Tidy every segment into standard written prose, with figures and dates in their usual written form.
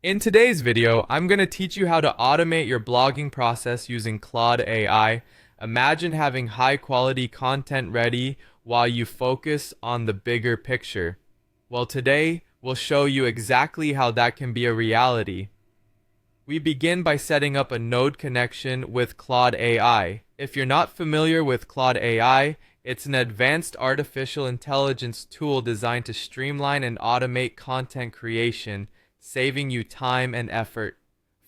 In today's video, I'm going to teach you how to automate your blogging process using Claude AI. Imagine having high quality content ready while you focus on the bigger picture. Well, today we'll show you exactly how that can be a reality. We begin by setting up a node connection with Claude AI. If you're not familiar with Claude AI, it's an advanced artificial intelligence tool designed to streamline and automate content creation, saving you time and effort.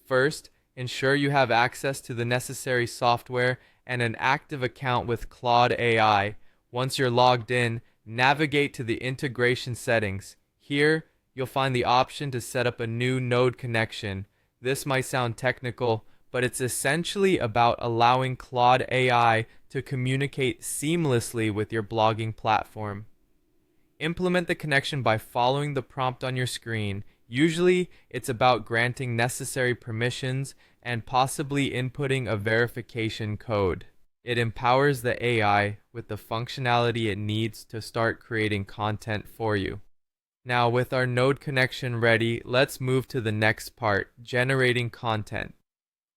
First, ensure you have access to the necessary software and an active account with Claude AI. Once you're logged in, navigate to the integration settings. Here, you'll find the option to set up a new node connection. This might sound technical, but it's essentially about allowing Claude AI to communicate seamlessly with your blogging platform. Implement the connection by following the prompt on your screen. Usually, it's about granting necessary permissions and possibly inputting a verification code. It empowers the AI with the functionality it needs to start creating content for you. Now, with our node connection ready, let's move to the next part, generating content.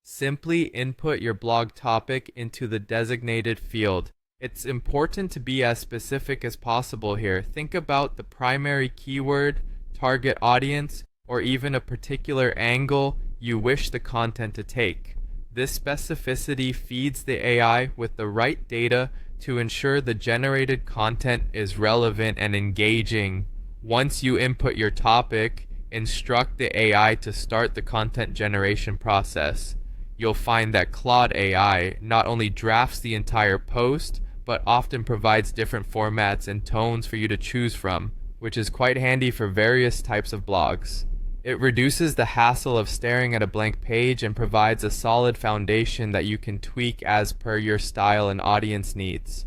Simply input your blog topic into the designated field. It's important to be as specific as possible here. Think about the primary keyword, target audience, or even a particular angle you wish the content to take. This specificity feeds the AI with the right data to ensure the generated content is relevant and engaging. Once you input your topic, instruct the AI to start the content generation process. You'll find that Claude AI not only drafts the entire post, but often provides different formats and tones for you to choose from, which is quite handy for various types of blogs. It reduces the hassle of staring at a blank page and provides a solid foundation that you can tweak as per your style and audience needs.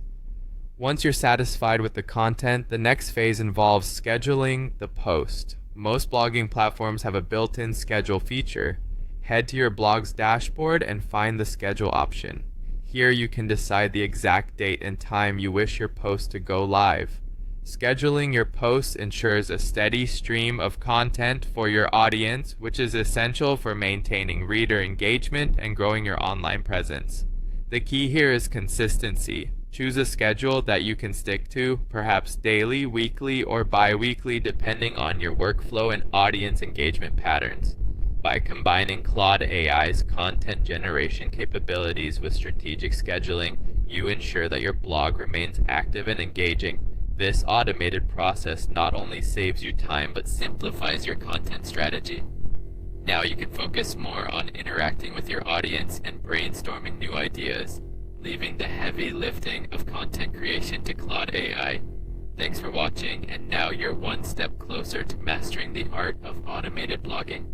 Once you're satisfied with the content, the next phase involves scheduling the post. Most blogging platforms have a built-in schedule feature. Head to your blog's dashboard and find the schedule option. Here you can decide the exact date and time you wish your post to go live. Scheduling your posts ensures a steady stream of content for your audience, which is essential for maintaining reader engagement and growing your online presence. The key here is consistency. Choose a schedule that you can stick to, perhaps daily, weekly, or bi-weekly, depending on your workflow and audience engagement patterns. By combining Claude AI's content generation capabilities with strategic scheduling, you ensure that your blog remains active and engaging. This automated process not only saves you time but simplifies your content strategy. Now you can focus more on interacting with your audience and brainstorming new ideas, leaving the heavy lifting of content creation to Claude AI. Thanks for watching, and now you're one step closer to mastering the art of automated blogging.